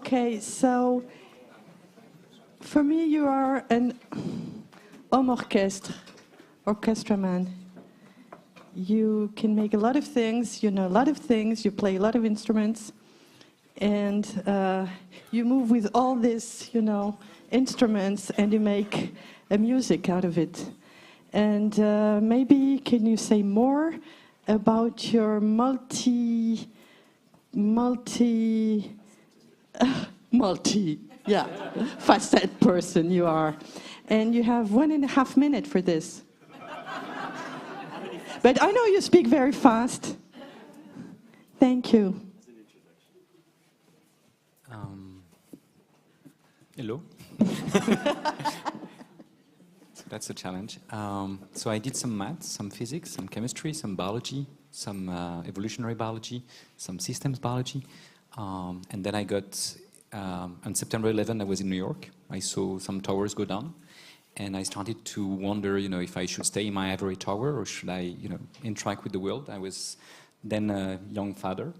Okay, so for me, you are an homme orchestre, orchestra man. You can make a lot of things, you know a lot of things, you play a lot of instruments, and you move with all these, instruments, and you make a music out of it. And maybe can you say more about your facet person you are. And you have 1.5 minutes for this. But I know you speak very fast. Thank you. Hello. So that's a challenge. So I did some maths, some physics, some chemistry, some biology, some evolutionary biology, some systems biology. And then I got, on September 11, I was in New York. I saw some towers go down. And I started to wonder, if I should stay in my ivory tower or should I, interact with the world. I was then a young father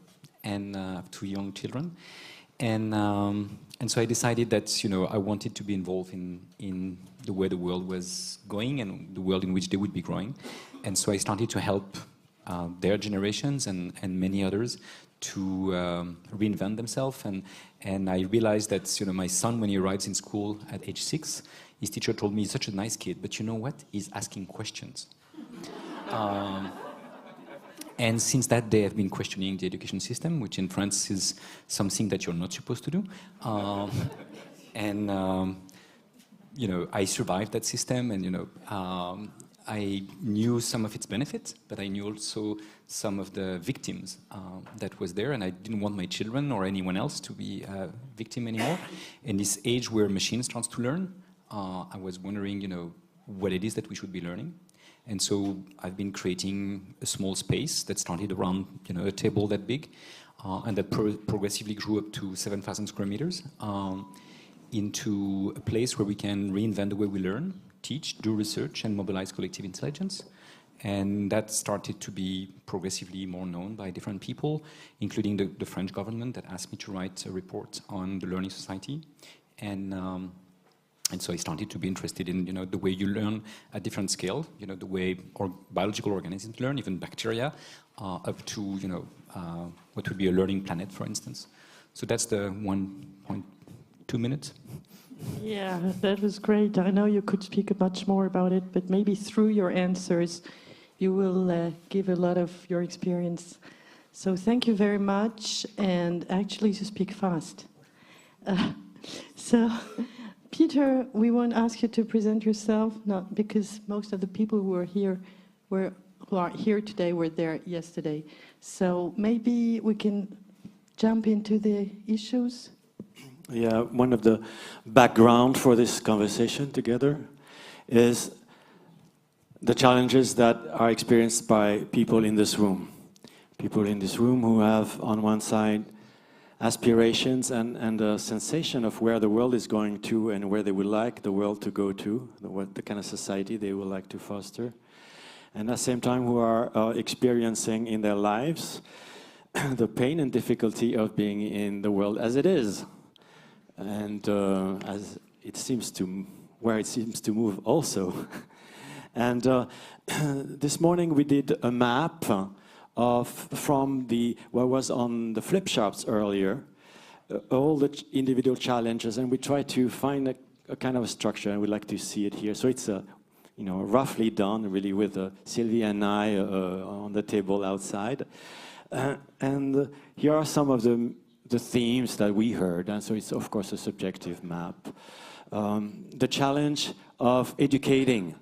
and have 2 young children. And so I decided that, I wanted to be involved in the way the world was going and the world in which they would be growing. And so I started to help their generations and many others to reinvent themselves. And I realized that, my son, when he arrives in school at age 6, his teacher told me, he's such a nice kid, but you know what? He's asking questions. And since that day, I've been questioning the education system, which in France is something that you're not supposed to do. I survived that system, and I knew some of its benefits, but I knew also some of the victims that was there, and I didn't want my children or anyone else to be a victim anymore. In this age where machines starts to learn, I was wondering, what it is that we should be learning. And so I've been creating a small space that started around, a table that big, and that progressively grew up to 7,000 square meters, into a place where we can reinvent the way we learn, teach, do research, and mobilize collective intelligence. And that started to be progressively more known by different people, including the French government that asked me to write a report on the learning society. And so I started to be interested in, the way you learn at different scale, the way biological organisms learn, even bacteria, up to, what would be a learning planet, for instance. So that's the 1.2 minutes. Yeah, that was great. I know you could speak much more about it, but maybe through your answers, you will give a lot of your experience. So thank you very much, and actually you speak fast. Peter, we won't ask you to present yourself, not because most of the people who are here today were there yesterday. So maybe we can jump into the issues. Yeah, one of the background for this conversation together is the challenges that are experienced by people in this room. People in this room who have, on one side, aspirations and a sensation of where the world is going to and where they would like the world to go to, the kind of society they would like to foster. And at the same time who are experiencing in their lives the pain and difficulty of being in the world as it is. And as it seems to, where it seems to move also. And this morning we did a map from what was on the flip charts earlier, all the individual challenges, and we try to find a kind of a structure, and we'd like to see it here. So it's roughly done, really, with Sylvie and I on the table outside. And here are some of the themes that we heard, and so it's of course a subjective map. The challenge of educating,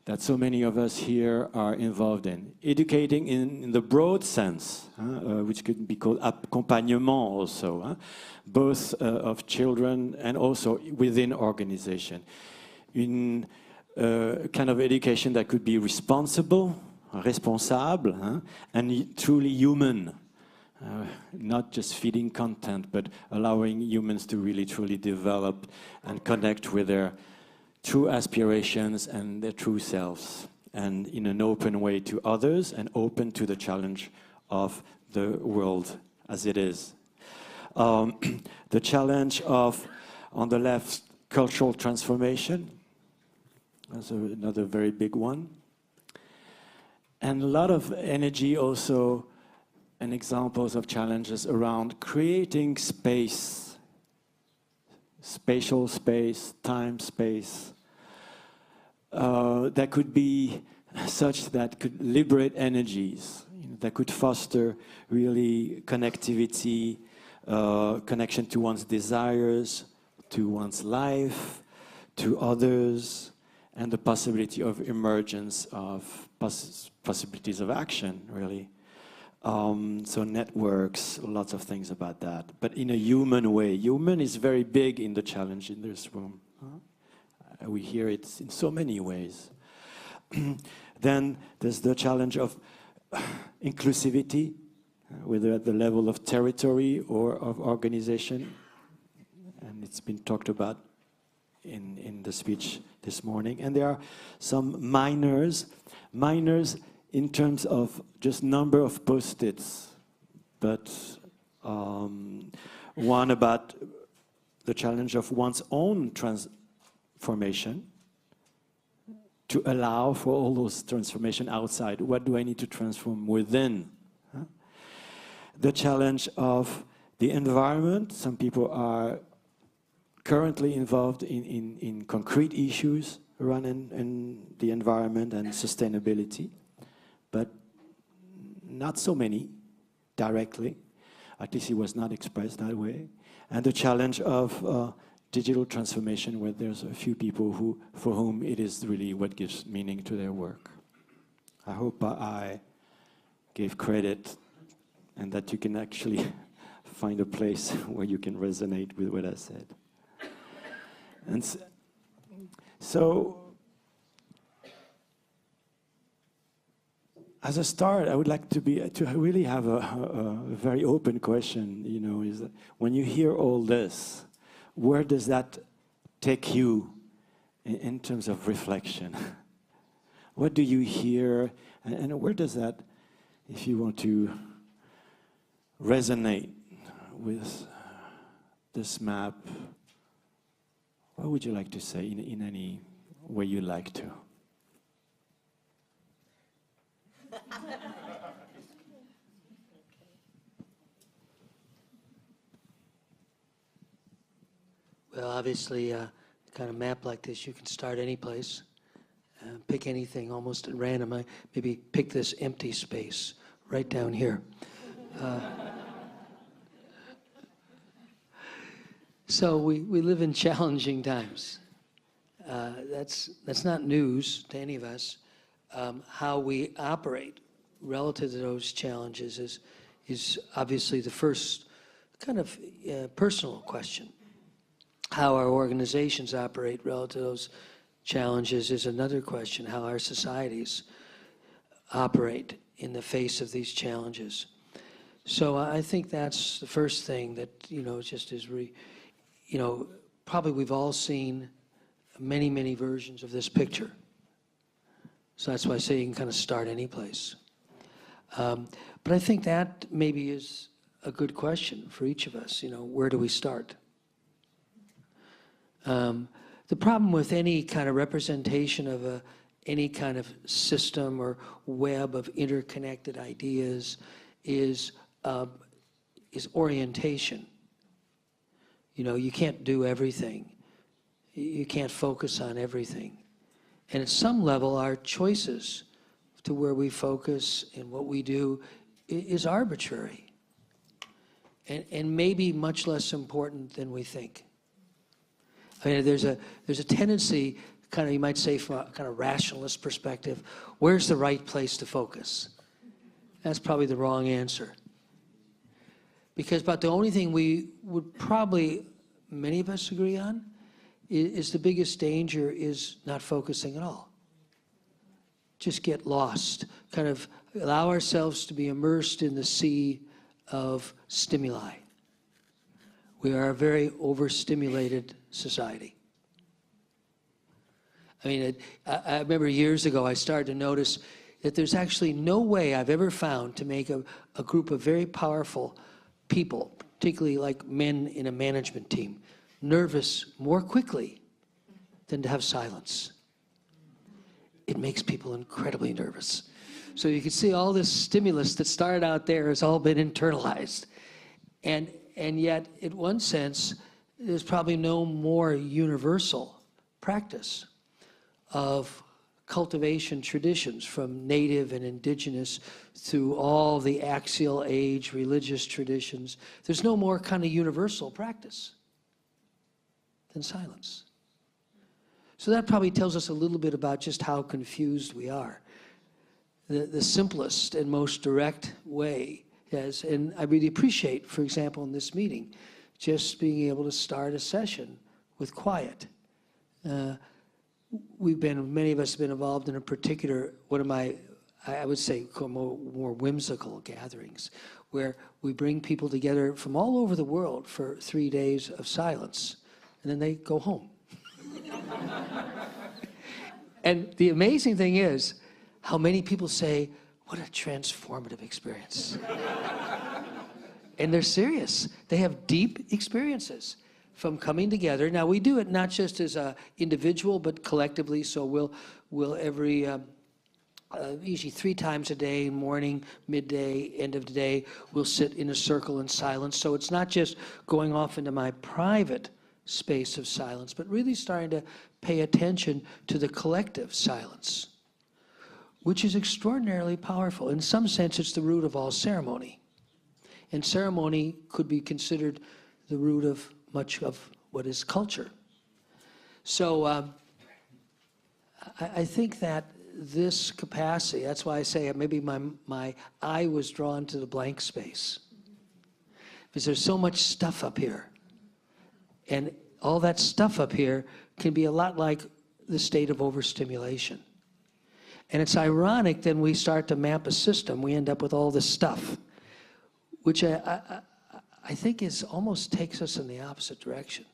that so many of us here are involved in. Educating in the broad sense, which could be called accompagnement also, both of children and also within organization. In kind of education that could be responsible, responsable, and truly human. Not just feeding content, but allowing humans to really truly develop and connect with their true aspirations and their true selves, and in an open way to others and open to the challenge of the world as it is. The challenge of, on the left, cultural transformation. That's another very big one. And a lot of energy also, and examples of challenges around creating space, spatial space, time space, that could be such that could liberate energies, that could foster really connectivity, connection to one's desires, to one's life, to others, and the possibility of emergence of possibilities of action, really. So networks, lots of things about that, but in a human way. Human is very big in the challenge in this room. We hear it in so many ways. Then there's the challenge of inclusivity, whether at the level of territory or of organization. And it's been talked about in the speech this morning. And there are some minors in terms of just number of post-its, but one about the challenge of one's own transformation, to allow for all those transformation outside. What do I need to transform within? The challenge of the environment. Some people are currently involved in concrete issues around in the environment and sustainability, but not so many directly. At least it was not expressed that way. And the challenge of digital transformation, where there's a few people for whom it is really what gives meaning to their work. I hope I gave credit and that you can actually find a place where you can resonate with what I said. And so, as a start, I would like to really have a very open question, you know, is that when you hear all this, where does that take you in terms of reflection? What do you hear, and where does that, if you want to resonate with this map, what would you like to say in any way you like to? Well, obviously, kind of map like this, you can start any place, pick anything almost at random. Maybe pick this empty space right down here. So we live in challenging times. That's not news to any of us. How we operate relative to those challenges is obviously the first kind of personal question. How our organizations operate relative to those challenges is another question. How our societies operate in the face of these challenges. So I think that's the first thing that, you know, just is, probably we've all seen many, many versions of this picture. So that's why I say you can kind of start any place. But I think that maybe is a good question for each of us, you know, where do we start? The problem with any kind of representation of any kind of system or web of interconnected ideas is orientation. You know, you can't do everything. You can't focus on everything. And at some level, our choices to where we focus and what we do is arbitrary and maybe much less important than we think. I mean, there's a tendency, kind of, you might say, from a kind of rationalist perspective, where's the right place to focus? That's probably the wrong answer. Because about the only thing we would probably, many of us agree on, is the biggest danger is not focusing at all. Just get lost, kind of allow ourselves to be immersed in the sea of stimuli. We are a very overstimulated society. I mean, I remember years ago I started to notice that there's actually no way I've ever found to make a group of very powerful people, particularly like men in a management team, nervous more quickly than to have silence. It makes people incredibly nervous. So you can see all this stimulus that started out there has all been internalized. And yet, in one sense, there's probably no more universal practice of cultivation traditions, from native and indigenous through all the axial age religious traditions. There's no more kind of universal practice than silence. So that probably tells us a little bit about just how confused we are. The simplest and most direct way is, and I really appreciate, for example, in this meeting, just being able to start a session with quiet. Many of us have been involved in a particular, one of my, I would say, more whimsical gatherings, where we bring people together from all over the world for 3 days of silence, and then they go home. And the amazing thing is how many people say, what a transformative experience. And they're serious. They have deep experiences from coming together. Now, we do it not just as an individual, but collectively. So we'll every, usually 3 times a day, morning, midday, end of the day, we'll sit in a circle in silence. So it's not just going off into my private space of silence, but really starting to pay attention to the collective silence, which is extraordinarily powerful. In some sense, it's the root of all ceremony. And ceremony could be considered the root of much of what is culture. So I think that this capacity, that's why I say maybe my eye was drawn to the blank space. Because there's so much stuff up here. And all that stuff up here can be a lot like the state of overstimulation. And it's ironic then we start to map a system, we end up with all this stuff, which I think is almost takes us in the opposite direction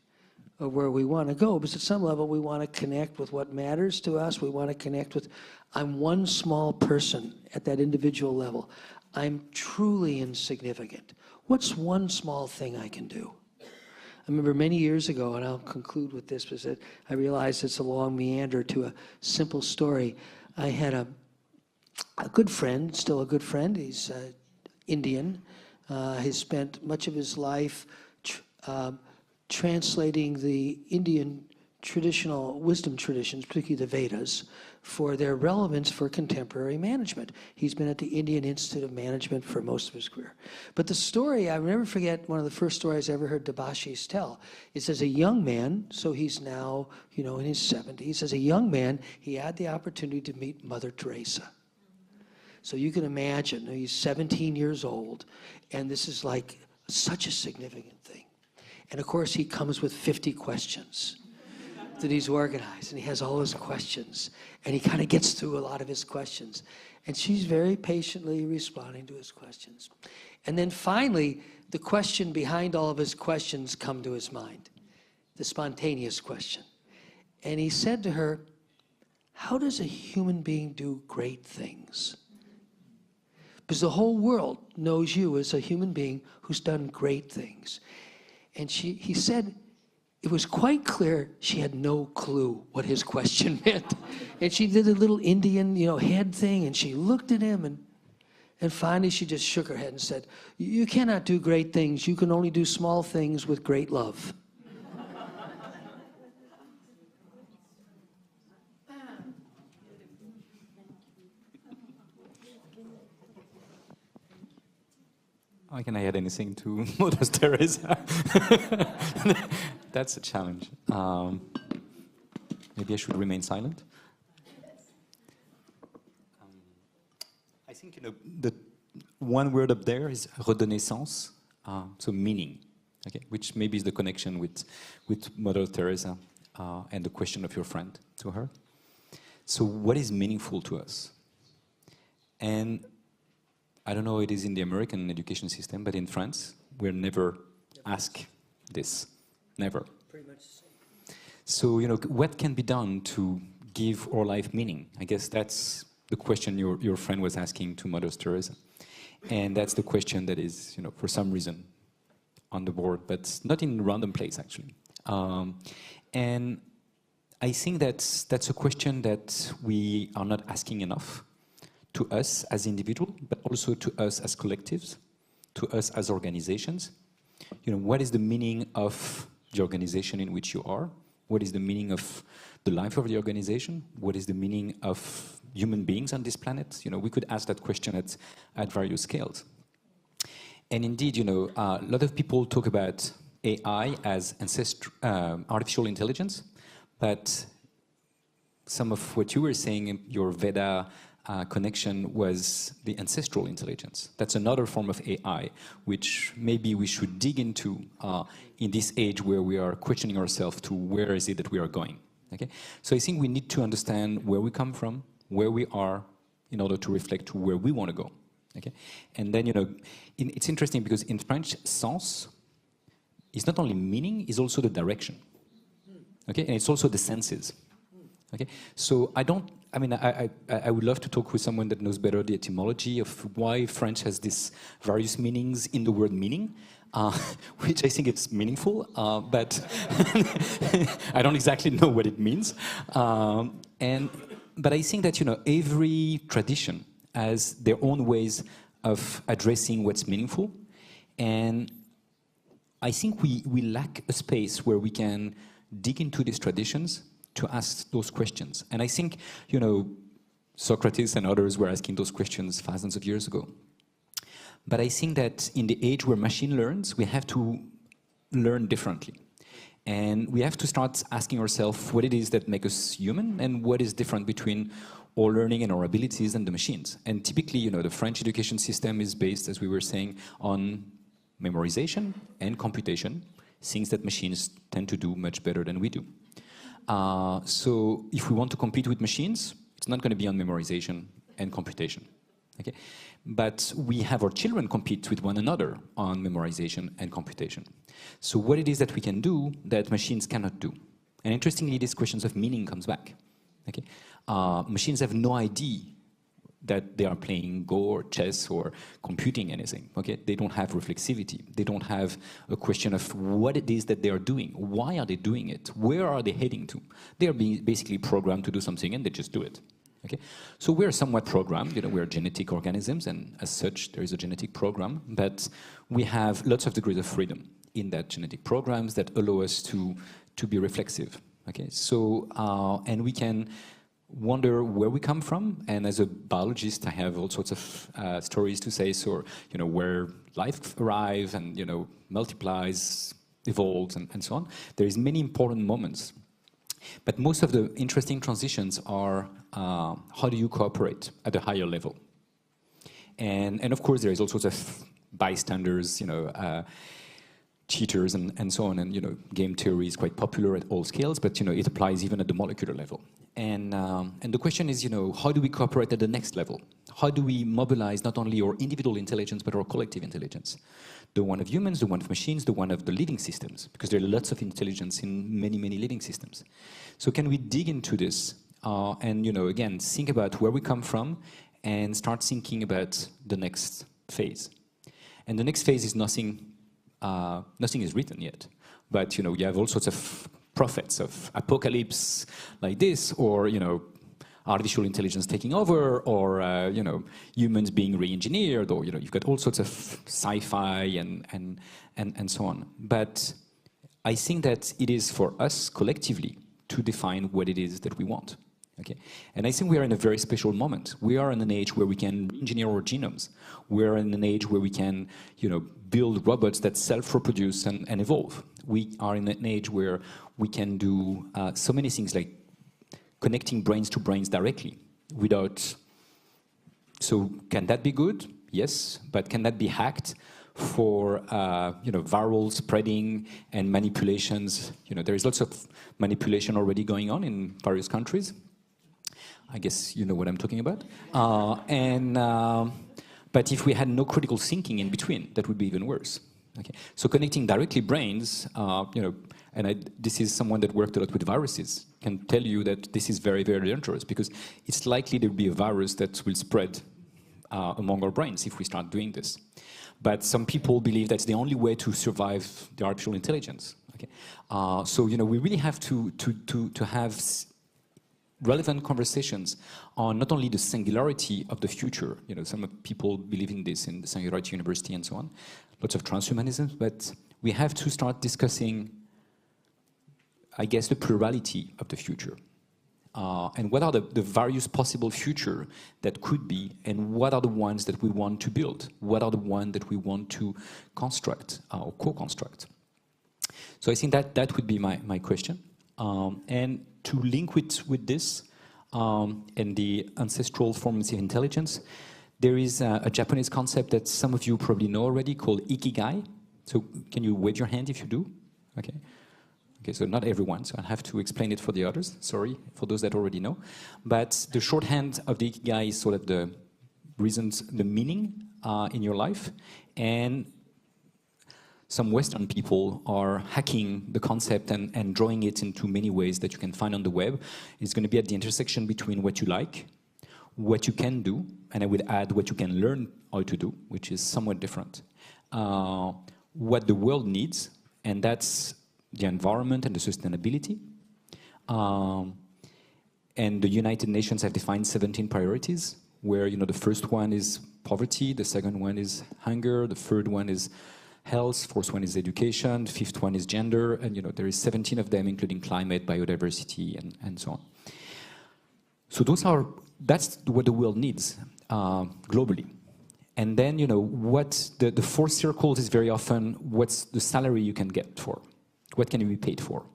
of where we want to go. Because at some level we want to connect with what matters to us. We want to connect with, I'm one small person at that individual level. I'm truly insignificant. What's one small thing I can do? I remember many years ago, and I'll conclude with this, because I realized it's a long meander to a simple story. I had a good friend, still a good friend. He's Indian. He's spent much of his life translating the Indian traditional wisdom traditions, particularly the Vedas, for their relevance for contemporary management. He's been at the Indian Institute of Management for most of his career. But the story, I'll never forget, one of the first stories I ever heard Debashis tell, is as a young man, so he's now, in his 70s, as a young man, he had the opportunity to meet Mother Teresa. So you can imagine, he's 17 years old, and this is like such a significant thing. And of course, he comes with 50 questions that he's organized, and he has all his questions, and he kind of gets through a lot of his questions. And she's very patiently responding to his questions. And then finally, the question behind all of his questions come to his mind, the spontaneous question. And he said to her, how does a human being do great things? Because the whole world knows you as a human being who's done great things. And he said, it was quite clear she had no clue what his question meant. And she did a little Indian, head thing, and she looked at him, and finally she just shook her head and said, you cannot do great things. You can only do small things with great love. Oh, can I add anything to Mother Teresa? That's a challenge. Maybe I should remain silent. I think the one word up there is redonner sens, so meaning, okay, which maybe is the connection with Mother Teresa and the question of your friend to her. So what is meaningful to us? And I don't know how it is in the American education system, but in France, we're never asked this. Never. Pretty much the same. So, what can be done to give our life meaning? I guess that's the question your friend was asking to Mother Teresa. And that's the question that is, for some reason, on the board, but not in a random place, actually. And I think that's a question that we are not asking enough to us as individuals, but also to us as collectives, to us as organizations. You know, what is the meaning of the organization in which you are? What is the meaning of the life of the organization? What is the meaning of human beings on this planet? You know, we could ask that question at various scales. And indeed, you know, a lot of people talk about AI as artificial intelligence, but some of what you were saying in your Veda connection was the ancestral intelligence. That's another form of AI, which maybe we should dig into in this age where we are questioning ourselves to where is it that we are going. Okay? So I think we need to understand where we come from, where we are, in order to reflect to where we want to go. Okay? And then, you know, it's interesting because in French, sens is not only meaning, it's also the direction. Okay? And it's also the senses. Okay? So I would love to talk with someone that knows better the etymology of why French has these various meanings in the word meaning, which I think it's meaningful, but I don't exactly know what it means. But I think that, you know, every tradition has their own ways of addressing what's meaningful. And I think we lack a space where we can dig into these traditions to ask those questions. And I think, you know, Socrates and others were asking those questions thousands of years ago. But I think that in the age where machine learns, we have to learn differently. And we have to start asking ourselves what it is that makes us human and what is different between our learning and our abilities and the machines. And typically, you know, the French education system is based, as we were saying, on memorization and computation, things that machines tend to do much better than we do. So if we want to compete with machines, it's not going to be on memorization and computation. Okay? But we have our children compete with one another on memorization and computation. So what it is that we can do that machines cannot do? And interestingly, these questions of meaning comes back. Okay? Machines have no idea that they are playing Go or chess or computing anything. Okay? They don't have reflexivity. They don't have a question of what it is that they are doing. Why are they doing it? Where are they heading to? They are being basically programmed to do something and they just do it. Okay? So we're somewhat programmed, you know, we're genetic organisms, and as such there is a genetic program, but we have lots of degrees of freedom in that genetic programs that allow us to be reflexive. Okay? So, and we can wonder where we come from, and as a biologist I have all sorts of stories to say, so, you know, where life arrives and, you know, multiplies, evolves, and so on. There is many important moments. But most of the interesting transitions are how do you cooperate at a higher level? And of course there is all sorts of bystanders, you know, cheaters and so on, and, you know, game theory is quite popular at all scales, but, you know, it applies even at the molecular level. And the question is, you know, how do we cooperate at the next level? How do we mobilize not only our individual intelligence but our collective intelligence? The one of humans, the one of machines, the one of the living systems, because there are lots of intelligence in many, many living systems. So can we dig into this and, you know, again, think about where we come from and start thinking about the next phase? And the next phase is nothing is written yet. But, you know, you have all sorts of prophets of apocalypse like this, or, you know, artificial intelligence taking over, or, you know, humans being re-engineered, or, you know, you've got all sorts of sci-fi and so on. But I think that it is for us collectively to define what it is that we want. Okay? And I think we are in a very special moment. We are in an age where we can engineer our genomes. We are in an age where we can, you know, build robots that self-reproduce and evolve. We are in an age where we can do so many things, like connecting brains to brains directly without... So can that be good? Yes. But can that be hacked for, you know, viral spreading and manipulations? You know, there is lots of manipulation already going on in various countries. I guess you know what I'm talking about. But if we had no critical thinking in between, that would be even worse. Okay. So connecting directly brains, you know, and this is someone that worked a lot with viruses, can tell you that this is very, very dangerous, because it's likely there will be a virus that will spread among our brains if we start doing this. But some people believe that's the only way to survive the artificial intelligence. Okay? So, you know, we really have to have relevant conversations on not only the singularity of the future, you know, some people believe in this in the Singularity University and so on, lots of transhumanism, but we have to start discussing, I guess, the plurality of the future. And what are the various possible future that could be, and what are the ones that we want to build? What are the ones that we want to construct or co-construct? So I think that would be my question. And to link with this and the ancestral forms of intelligence, there is a Japanese concept that some of you probably know already called ikigai. So can you wave your hand if you do? Okay. Okay, so not everyone, so I'll have to explain it for the others. Sorry, for those that already know. But the shorthand of the ikigai is sort of the reasons, the meaning in your life. And some Western people are hacking the concept and drawing it into many ways that you can find on the web. It's going to be at the intersection between what you like, what you can do, and I would add what you can learn how to do, which is somewhat different. What the world needs, and that's the environment and the sustainability. And the United Nations have defined 17 priorities, where, you know, the first one is poverty, the second one is hunger, the third one is health, fourth one is education, fifth one is gender, and, you know, there is 17 of them, including climate, biodiversity, and so on. So that's what the world needs globally. And then, you know, what the fourth circle is very often what's the salary you can get for. What can you be paid for?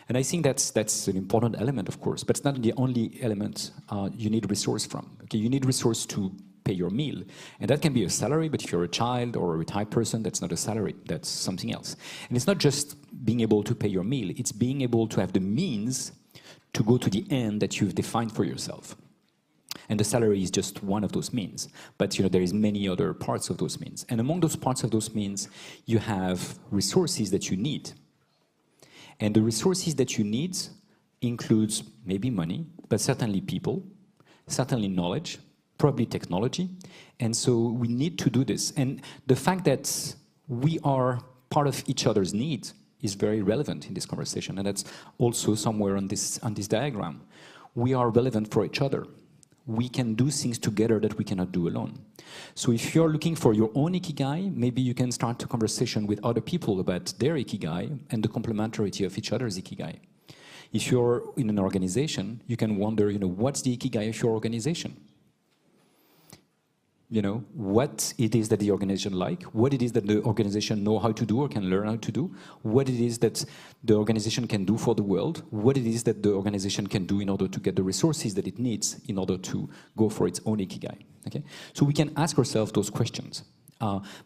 And I think that's an important element, of course, but it's not the only element you need resource from. Okay, you need resource to pay your meal, and that can be a salary, but if you're a child or a retired person, that's not a salary, that's something else. And it's not just being able to pay your meal, it's being able to have the means to go to the end that you've defined for yourself. And the salary is just one of those means, but, you know, there is many other parts of those means. And among those parts of those means, you have resources that you need. And the resources that you need includes maybe money, but certainly people, certainly knowledge, probably technology. And so we need to do this. And the fact that we are part of each other's needs is very relevant in this conversation. And that's also somewhere on this diagram. We are relevant for each other. We can do things together that we cannot do alone. So if you're looking for your own ikigai, maybe you can start a conversation with other people about their ikigai and the complementarity of each other's ikigai. If you're in an organization, you can wonder, you know, what's the ikigai of your organization? You know, what it is that the organization like, what it is that the organization know how to do or can learn how to do, what it is that the organization can do for the world, what it is that the organization can do in order to get the resources that it needs in order to go for its own ikigai. Okay? So we can ask ourselves those questions.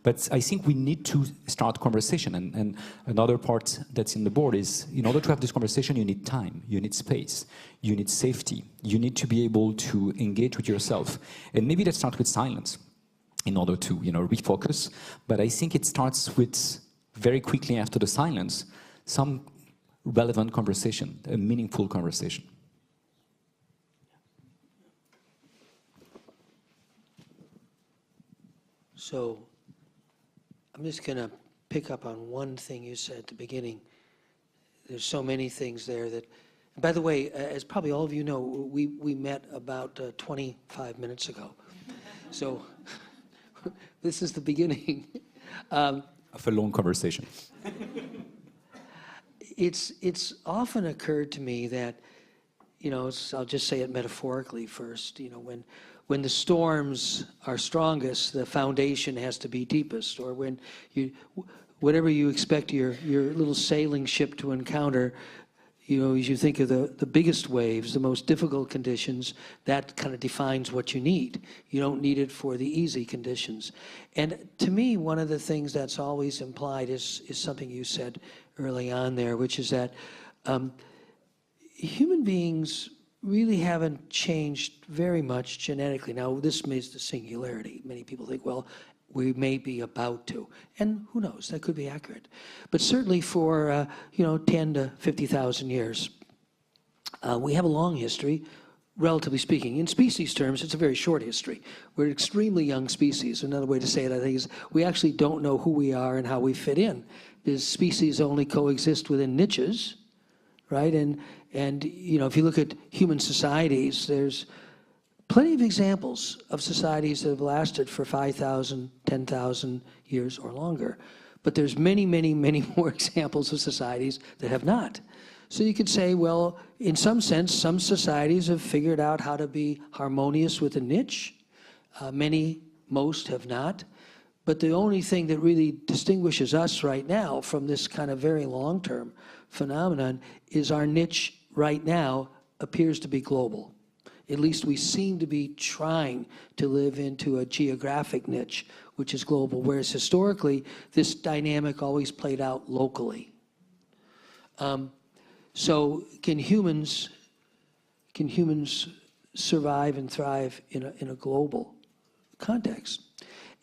But I think we need to start conversation. And another part that's in the board is, in order to have this conversation, you need time, you need space, you need safety, you need to be able to engage with yourself. And maybe that starts with silence in order to, you know, refocus. But I think it starts with, very quickly after the silence, some relevant conversation, a meaningful conversation. So I'm just going to pick up on one thing you said at the beginning. There's so many things there that, and by the way, as probably all of you know, we met about 25 minutes ago. So this is the beginning. Of a long conversation. It's often occurred to me that, you know, I'll just say it metaphorically first, you know, when the storms are strongest, the foundation has to be deepest, or when whatever you expect your little sailing ship to encounter, you know, as you think of the biggest waves, the most difficult conditions, that kind of defines what you need. You don't need it for the easy conditions. And to me, one of the things that's always implied is something you said early on there, which is that human beings really haven't changed very much genetically. Now, this means the singularity. Many people think, well, we may be about to. And who knows, that could be accurate. But certainly for, 10 to 50,000 years, we have a long history relatively speaking. In species terms, it's a very short history. We're an extremely young species. Another way to say it, I think, is we actually don't know who we are and how we fit in. Because species only coexist within niches, right? And you know, if you look at human societies, there's plenty of examples of societies that have lasted for 5,000, 10,000 years or longer. But there's many, many, many more examples of societies that have not. So you could say, well, in some sense, some societies have figured out how to be harmonious with a niche. Most have not. But the only thing that really distinguishes us right now from this kind of very long-term phenomenon is our niche right now appears to be global. At least we seem to be trying to live into a geographic niche, which is global, whereas historically, this dynamic always played out locally. So can humans survive and thrive in a global context?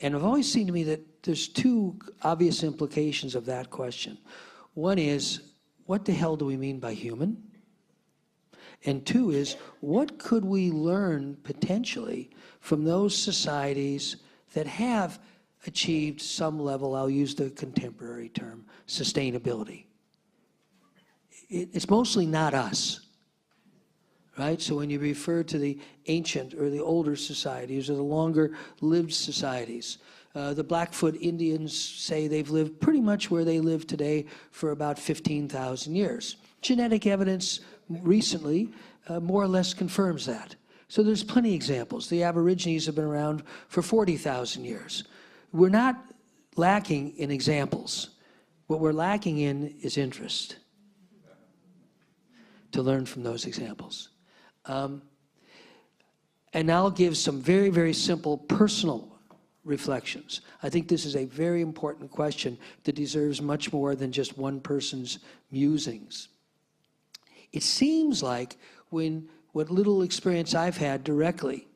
And it always seemed to me that there's two obvious implications of that question. One is, what the hell do we mean by human? And two is, what could we learn potentially from those societies that have achieved some level, I'll use the contemporary term, sustainability? It's mostly not us, right? So when you refer to the ancient or the older societies or the longer lived societies, the Blackfoot Indians say they've lived pretty much where they live today for about 15,000 years. Genetic evidence recently more or less confirms that. So there's plenty of examples. The Aborigines have been around for 40,000 years. We're not lacking in examples. What we're lacking in is interest to learn from those examples. And I'll give some very, very simple personal reflections. I think this is a very important question that deserves much more than just one person's musings. It seems like what little experience I've had directly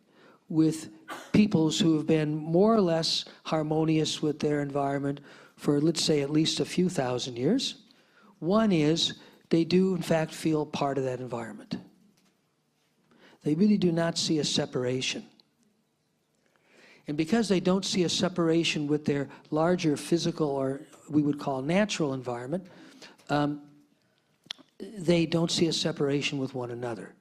with peoples who have been more or less harmonious with their environment for, let's say, at least a few thousand years, one is they do, in fact, feel part of that environment. They really do not see a separation. And because they don't see a separation with their larger physical, or we would call natural environment, they don't see a separation with one another.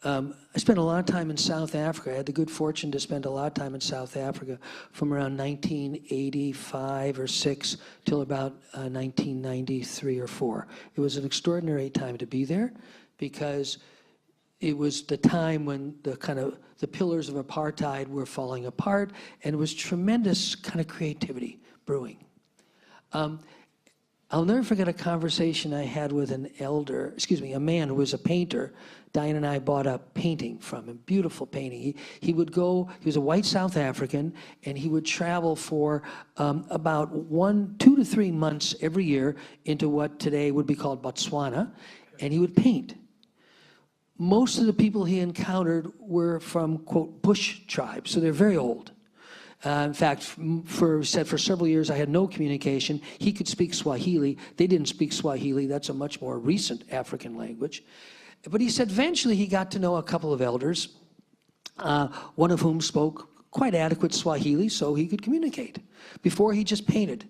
I spent a lot of time in South Africa. I had the good fortune to spend a lot of time in South Africa from around 1985 or 6 till about 1993 or 4. It was an extraordinary time to be there because it was the time when the pillars of apartheid were falling apart, and it was tremendous kind of creativity brewing. I'll never forget a conversation I had with a man who was a painter. Diane and I bought a painting from him, beautiful painting. He was a white South African, and he would travel for about 2 to 3 months every year into what today would be called Botswana, and he would paint. Most of the people he encountered were from, quote, bush tribes, so they're very old. In fact, for several years I had no communication. He could speak Swahili. They didn't speak Swahili. That's a much more recent African language. But he said eventually he got to know a couple of elders, one of whom spoke quite adequate Swahili, so he could communicate. Before he just painted.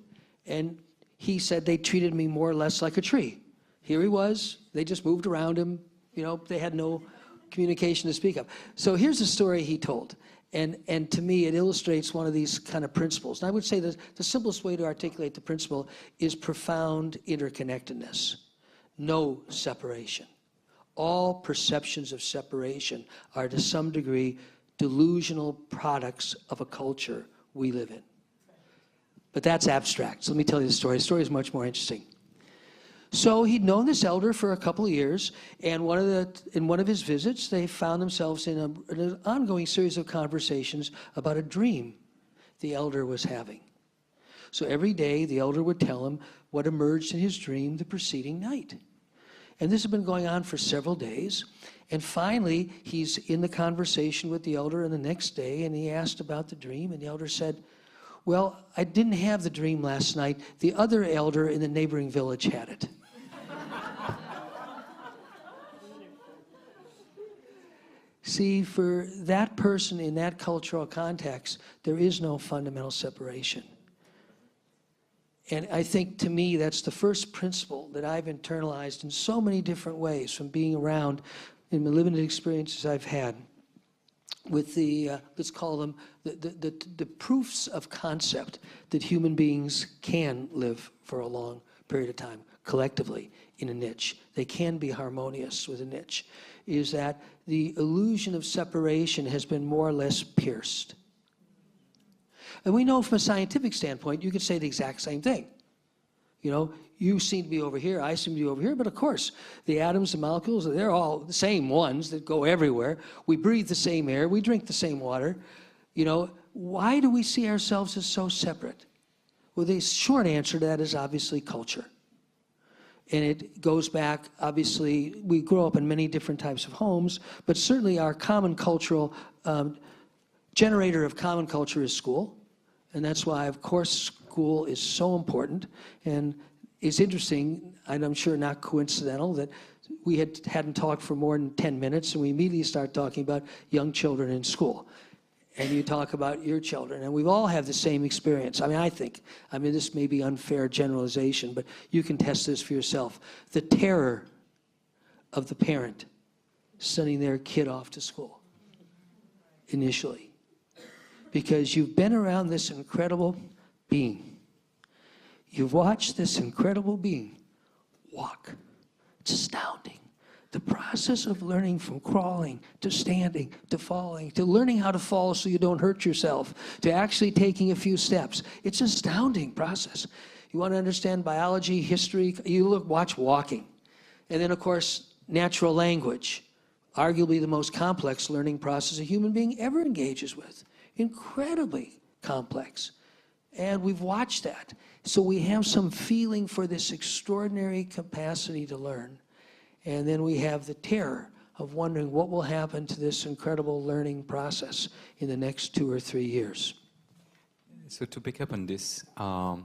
And he said they treated me more or less like a tree. Here he was. They just moved around him. You know, they had no communication to speak of. So here's the story he told. And to me, it illustrates one of these kind of principles. And I would say that the simplest way to articulate the principle is profound interconnectedness. No separation. All perceptions of separation are to some degree delusional products of a culture we live in. But that's abstract. So let me tell you the story. The story is much more interesting. So he'd known this elder for a couple of years, and in one of his visits, they found themselves in an ongoing series of conversations about a dream the elder was having. So every day, the elder would tell him what emerged in his dream the preceding night. And this had been going on for several days, and finally, he's in the conversation with the elder on the next day, and he asked about the dream, and the elder said, "Well, I didn't have the dream last night. The other elder in the neighboring village had it." See, for that person in that cultural context, there is no fundamental separation. And I think, to me, that's the first principle that I've internalized in so many different ways from being around in the limited experiences I've had with the, let's call them, the proofs of concept that human beings can live for a long period of time, collectively, in a niche. They can be harmonious with a niche. Is that the illusion of separation has been more or less pierced. And we know from a scientific standpoint, you could say the exact same thing. You know, you seem to be over here, I seem to be over here, but of course, the atoms and molecules, they're all the same ones that go everywhere. We breathe the same air, we drink the same water. You know, why do we see ourselves as so separate? Well, the short answer to that is obviously culture. And it goes back, obviously, we grow up in many different types of homes, but certainly our common cultural, generator of common culture is school. And that's why, of course, school is so important. And it's interesting, and I'm sure not coincidental, that we hadn't talked for more than 10 minutes, and we immediately start talking about young children in school. And you talk about your children, and we all have the same experience. I mean, this may be unfair generalization, but you can test this for yourself. The terror of the parent sending their kid off to school initially, because you've been around this incredible being. You've watched this incredible being walk. It's astounding. The process of learning from crawling to standing to falling to learning how to fall so you don't hurt yourself to actually taking a few steps. It's an astounding process. You want to understand biology, history, watch walking. And then, of course, natural language, arguably the most complex learning process a human being ever engages with. Incredibly complex. And we've watched that. So we have some feeling for this extraordinary capacity to learn. And then we have the terror of wondering what will happen to this incredible learning process in the next 2 or 3 years. So to pick up on this, I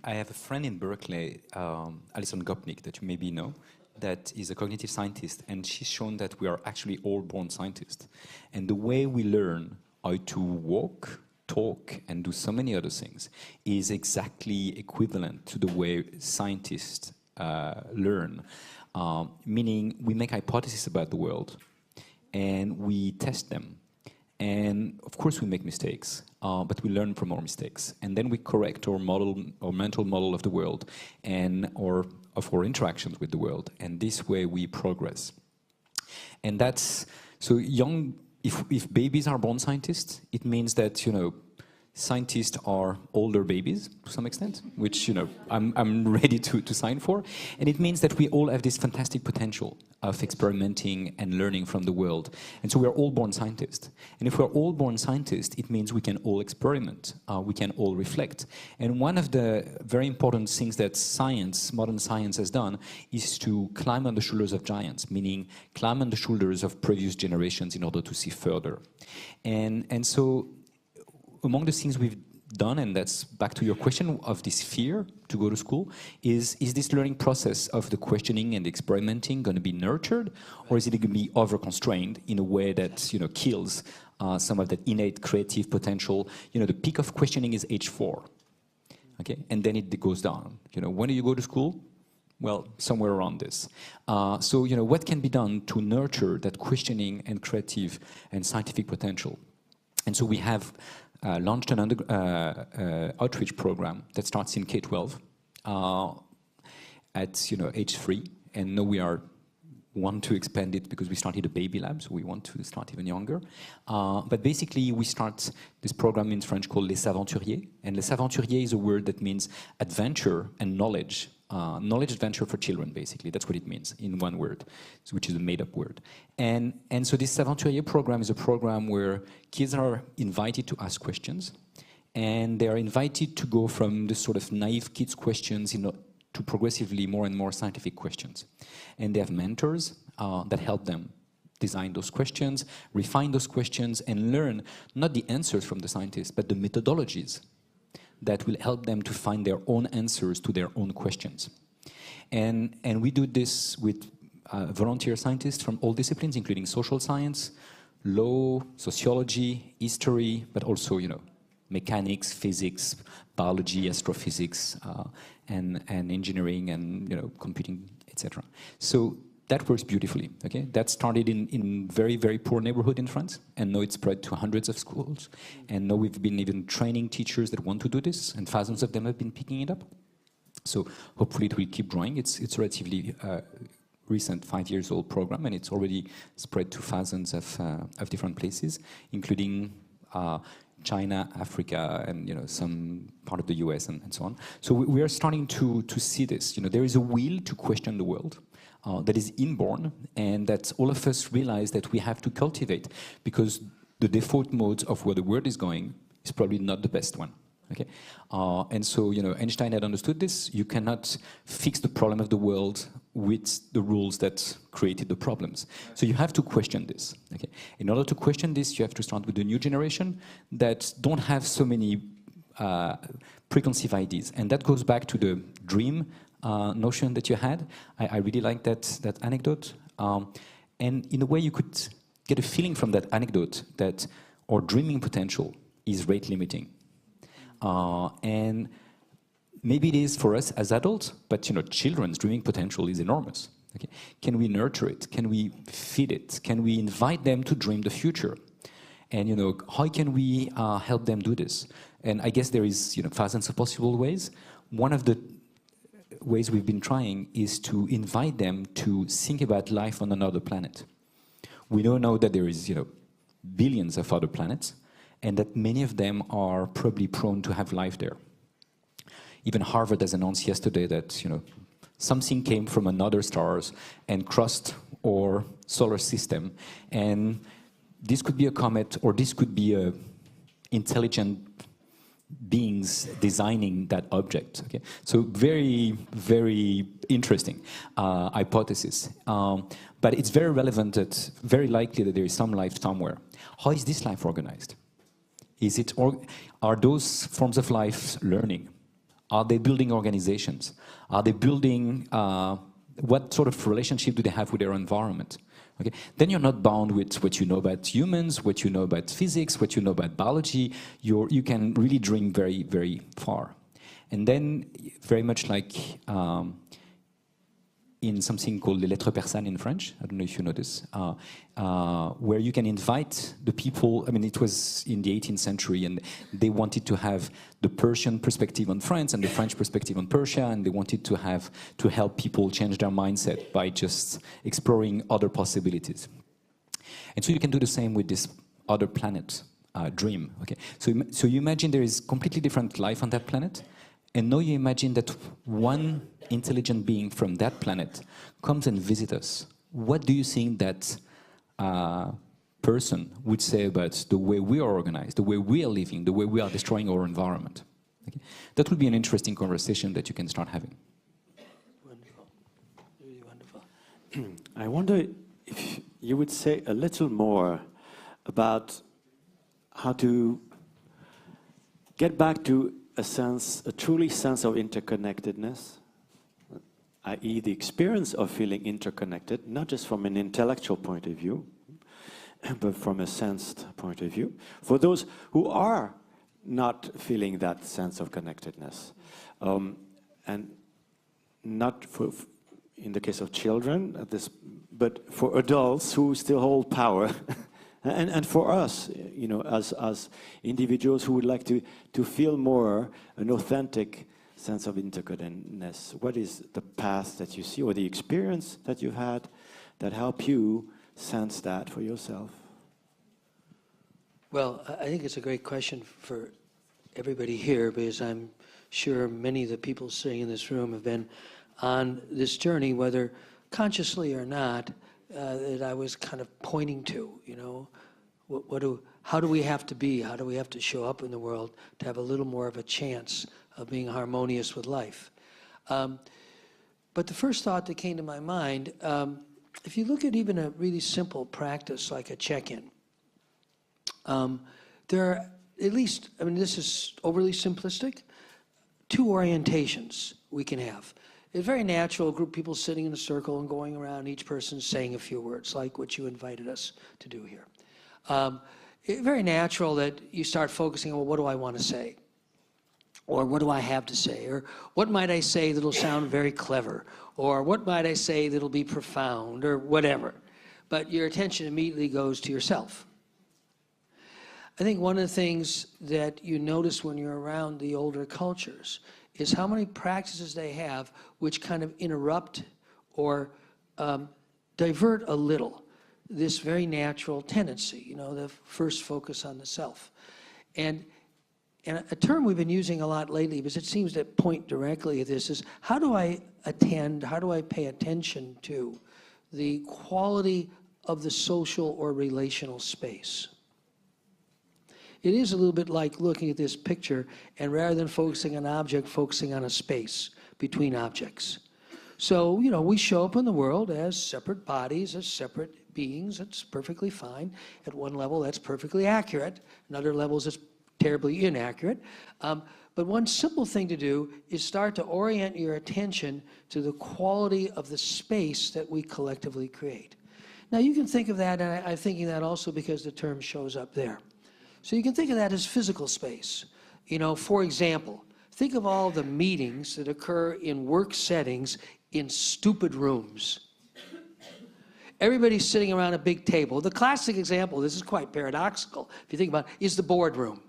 have a friend in Berkeley, Alison Gopnik, that you maybe know, that is a cognitive scientist, and she's shown that we are actually all born scientists. And the way we learn how to walk, talk, and do so many other things is exactly equivalent to the way scientists learn. Meaning we make hypotheses about the world and we test them. And of course we make mistakes, but we learn from our mistakes. And then we correct our model, our mental model of the world and of our interactions with the world. And this way we progress. And that's, so if babies are born scientists, it means that, you know, scientists are older babies to some extent, which, you know, I'm ready to sign for. And it means that we all have this fantastic potential of experimenting and learning from the world. And so we're all born scientists. And if we're all born scientists, it means we can all experiment, we can all reflect. And one of the very important things that science, modern science, has done is to climb on the shoulders of giants, meaning climb on the shoulders of previous generations in order to see further. And so among the things we've done, and that's back to your question of this fear to go to school, is this learning process of the questioning and experimenting going to be nurtured, or is it going to be over-constrained in a way that, you know, kills some of that innate creative potential? You know, the peak of questioning is age 4, okay, and then it goes down. You know, when do you go to school? Well, somewhere around this. So, you know, what can be done to nurture that questioning and creative and scientific potential? And so we have launched an outreach program that starts in K-12 at, you know, age 3, and now we want to expand it because we started a baby lab, so we want to start even younger. But basically, we start this program in French called Les Aventuriers, and Les Aventuriers is a word that means adventure and knowledge. Knowledge adventure for children, basically. That's what it means in one word, which is a made-up word. And so this Aventurier program is a program where kids are invited to ask questions, and they are invited to go from the sort of naive kids' questions to progressively more and more scientific questions. And they have mentors that help them design those questions, refine those questions, and learn not the answers from the scientists, but the methodologies that will help them to find their own answers to their own questions. And we do this with volunteer scientists from all disciplines, including social science, law, sociology, history, but also, mechanics, physics, biology, astrophysics, and engineering, and computing, etc. So that works beautifully. Okay, that started in very, very poor neighborhood in France, and now it's spread to hundreds of schools. And now we've been even training teachers that want to do this, and thousands of them have been picking it up. So hopefully it will keep growing. It's a relatively recent 5-year-old program, and it's already spread to thousands of different places, including China, Africa, and some part of the US, and so on. So we are starting to see this. There is a will to question the world that is inborn, and that all of us realize that we have to cultivate, because the default mode of where the world is going is probably not the best one. Okay, and so Einstein had understood this. You cannot fix the problem of the world with the rules that created the problems. So you have to question this. Okay, in order to question this, you have to start with the new generation that don't have so many preconceived ideas, and that goes back to the dream notion that you had. I really like that anecdote, and in a way, you could get a feeling from that anecdote that our dreaming potential is rate limiting. And maybe it is for us as adults, but children's dreaming potential is enormous. Okay? Can we nurture it? Can we feed it? Can we invite them to dream the future? And how can we help them do this? And I guess there is thousands of possible ways. One of the ways we've been trying is to invite them to think about life on another planet. We know now that there is billions of other planets, and that many of them are probably prone to have life there. Even Harvard has announced yesterday that something came from another stars and crossed our solar system, and this could be a comet, or this could be a intelligent beings designing that object. Okay, so very, very interesting hypothesis, but it's very relevant. That very likely that there is some life somewhere. How is this life organized? Are those forms of life learning? Are they building organizations? Are they building, what sort of relationship do they have with their environment? Okay. Then you're not bound with what you know about humans, what you know about physics, what you know about biology. You can really dream very, very far. And then, very much like in something called les lettres persanes in French, I don't know if you know this, where you can invite the people. I mean, it was in the 18th century, and they wanted to have the Persian perspective on France and the French perspective on Persia, and they wanted to help people change their mindset by just exploring other possibilities. And so you can do the same with this other planet dream. Okay, so you imagine there is completely different life on that planet, and now you imagine that one intelligent being from that planet comes and visits us. What do you think that person would say about the way we are organized, the way we are living, the way we are destroying our environment? Okay. That would be an interesting conversation that you can start having. Wonderful. Really wonderful. I wonder if you would say a little more about how to get back to a truly sense of interconnectedness, i.e. the experience of feeling interconnected, not just from an intellectual point of view, but from a sensed point of view, for those who are not feeling that sense of connectedness. And not for, in the case of children, but for adults who still hold power. And for us, as individuals who would like to feel more an authentic sense of interconnectedness, what is the path that you see, or the experience that you've had that help you sense that for yourself? Well, I think it's a great question for everybody here, because I'm sure many of the people sitting in this room have been on this journey, whether consciously or not, that I was kind of pointing to, how do we have to be? How do we have to show up in the world to have a little more of a chance of being harmonious with life? But the first thought that came to my mind, if you look at even a really simple practice like a check-in, there are at least, this is overly simplistic, 2 orientations we can have. It's very natural, a group of people sitting in a circle and going around, each person saying a few words, like what you invited us to do here. Very natural that you start focusing on, well, what do I want to say? Or what do I have to say? Or what might I say that'll sound very clever? Or what might I say that'll be profound? Or whatever. But your attention immediately goes to yourself. I think one of the things that you notice when you're around the older cultures is how many practices they have which kind of interrupt or divert a little this very natural tendency, you know, the first focus on the self. And a term we've been using a lot lately, because it seems to point directly at this, is how do I attend, how do I pay attention to the quality of the social or relational space? It is a little bit like looking at this picture and rather than focusing on an object, focusing on a space between objects. So, you know, we show up in the world as separate bodies, as separate beings. It's perfectly fine. At one level, that's perfectly accurate. In other levels, it's terribly inaccurate. But one simple thing to do is start to orient your attention to the quality of the space that we collectively create. Now, you can think of that, and I'm thinking that also because the term shows up there. So you can think of that as physical space. You know, for example, think of all the meetings that occur in work settings in stupid rooms. Everybody's sitting around a big table. The classic example, this is quite paradoxical, if you think about it, is the boardroom.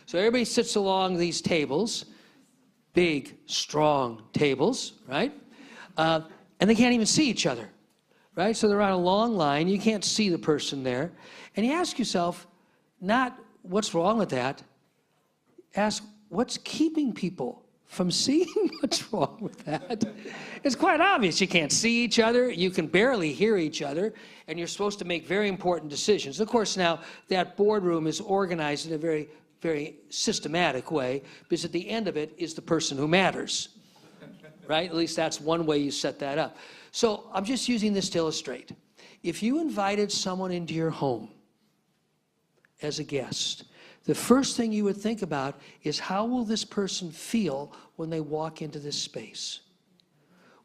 So everybody sits along these tables, big, strong tables, right? And they can't even see each other, right? So they're on a long line. You can't see the person there. And you ask yourself, not what's wrong with that, ask what's keeping people from seeing what's wrong with that. It's quite obvious. You can't see each other, you can barely hear each other, and you're supposed to make very important decisions. Of course, now that boardroom is organized in a very, very systematic way, because at the end of it is the person who matters, right? At least that's one way you set that up. So I'm just using this to illustrate. If you invited someone into your home as a guest, the first thing you would think about is how will this person feel when they walk into this space?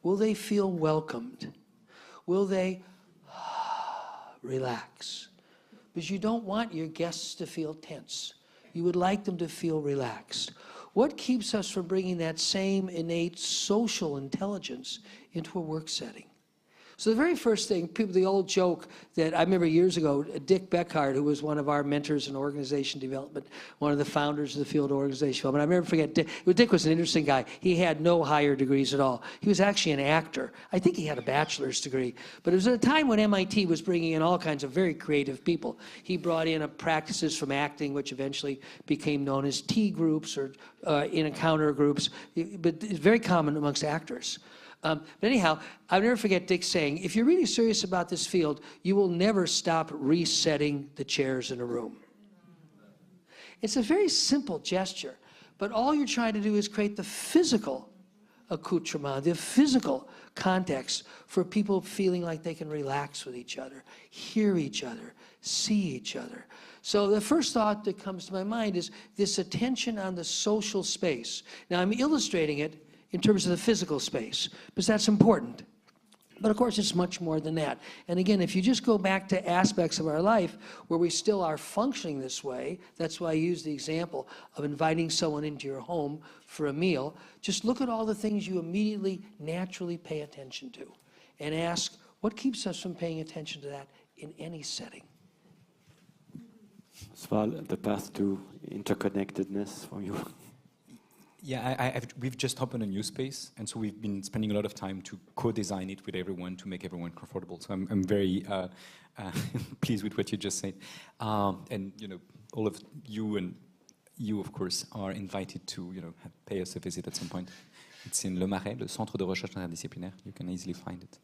Will they feel welcomed? Will they relax? Because you don't want your guests to feel tense. You would like them to feel relaxed. What keeps us from bringing that same innate social intelligence into a work setting? So the very first thing, the old joke that I remember years ago, Dick Beckhard, who was one of our mentors in organization development, one of the founders of the field of organization development. I never forget, Dick was an interesting guy. He had no higher degrees at all. He was actually an actor. I think he had a bachelor's degree. But it was at a time when MIT was bringing in all kinds of very creative people. He brought in practices from acting, which eventually became known as T groups or encounter groups, but it's very common amongst actors. But anyhow, I'll never forget Dick saying, if you're really serious about this field, you will never stop resetting the chairs in a room. It's a very simple gesture, but all you're trying to do is create the physical accoutrement, the physical context for people feeling like they can relax with each other, hear each other, see each other. So the first thought that comes to my mind is this attention on the social space. Now, I'm illustrating it in terms of the physical space, because that's important. But of course, it's much more than that. And again, if you just go back to aspects of our life where we still are functioning this way, that's why I use the example of inviting someone into your home for a meal. Just look at all the things you immediately, naturally pay attention to and ask, what keeps us from paying attention to that in any setting? Sval, the path to interconnectedness for you. Yeah, we've just opened a new space, and so we've been spending a lot of time to co-design it with everyone to make everyone comfortable. So I'm very pleased with what you just said. And you know, all of you and you, of course, are invited to pay us a visit at some point. It's in Le Marais, le Centre de Recherche Interdisciplinaire. You can easily find it.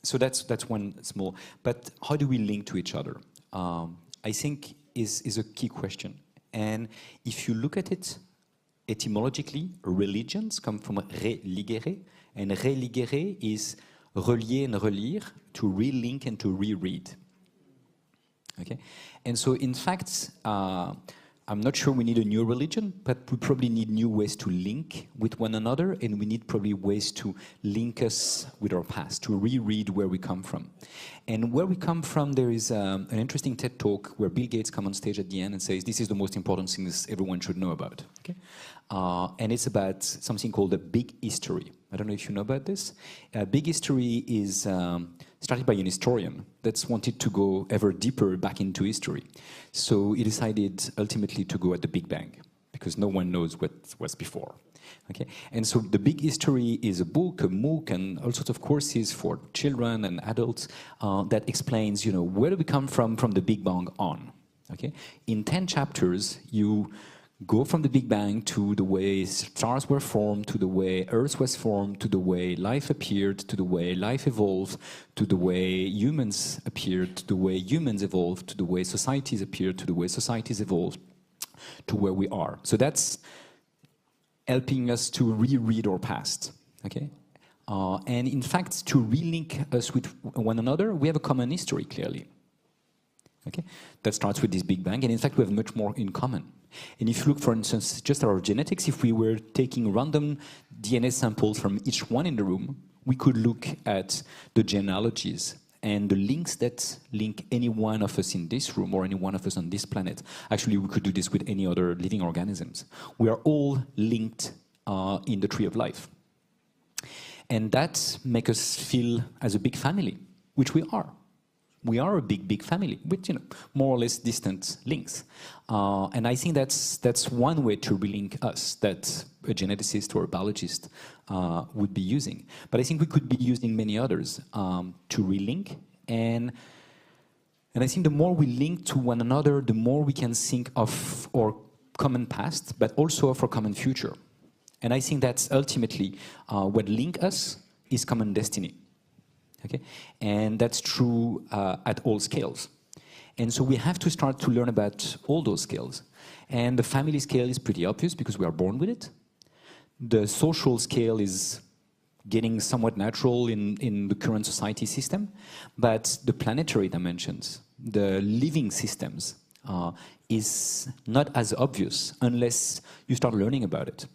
So that's one small. But how do we link to each other? I think is a key question. And if you look at it, etymologically, religions come from religere, and religere is relier and relire, to relink and to reread. Okay, and so in fact, I'm not sure we need a new religion, but we probably need new ways to link with one another, and we need probably ways to link us with our past, to reread where we come from. And where we come from, there is an interesting TED Talk where Bill Gates comes on stage at the end and says, this is the most important thing everyone should know about. Okay? And it's about something called a big history. I don't know if you know about this. Big history is started by an historian that's wanted to go ever deeper back into history. So he decided ultimately to go at the Big Bang, because no one knows what was before. Okay? And so the Big History is a book, a MOOC, and all sorts of courses for children and adults that explains, where do we come from the Big Bang on. Okay? In 10 chapters, you go from the Big Bang to the way stars were formed, to the way Earth was formed, to the way life appeared, to the way life evolved, to the way humans appeared, to the way humans evolved, to the way societies appeared, to the way societies evolved, to where we are. So that's helping us to reread our past. Okay? And in fact, to relink us with one another, we have a common history, clearly. Okay? That starts with this Big Bang, and in fact, we have much more in common. And if you look, for instance, just at our genetics, if we were taking random DNA samples from each one in the room, we could look at the genealogies and the links that link any one of us in this room or any one of us on this planet. Actually, we could do this with any other living organisms. We are all linked in the tree of life. And that makes us feel as a big family, which we are. We are a big, big family with, more or less distant links. And I think that's one way to relink us that a geneticist or a biologist would be using. But I think we could be using many others to relink. And I think the more we link to one another, the more we can think of our common past, but also of our common future. And I think that's ultimately what links us is common destiny. Okay? And that's true at all scales. And so we have to start to learn about all those scales. And the family scale is pretty obvious because we are born with it. The social scale is getting somewhat natural in the current society system. But the planetary dimensions, the living systems, is not as obvious unless you start learning about it.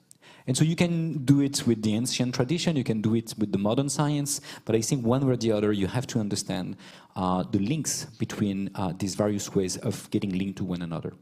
And so you can do it with the ancient tradition, you can do it with the modern science, but I think one way or the other you have to understand the links between these various ways of getting linked to one another.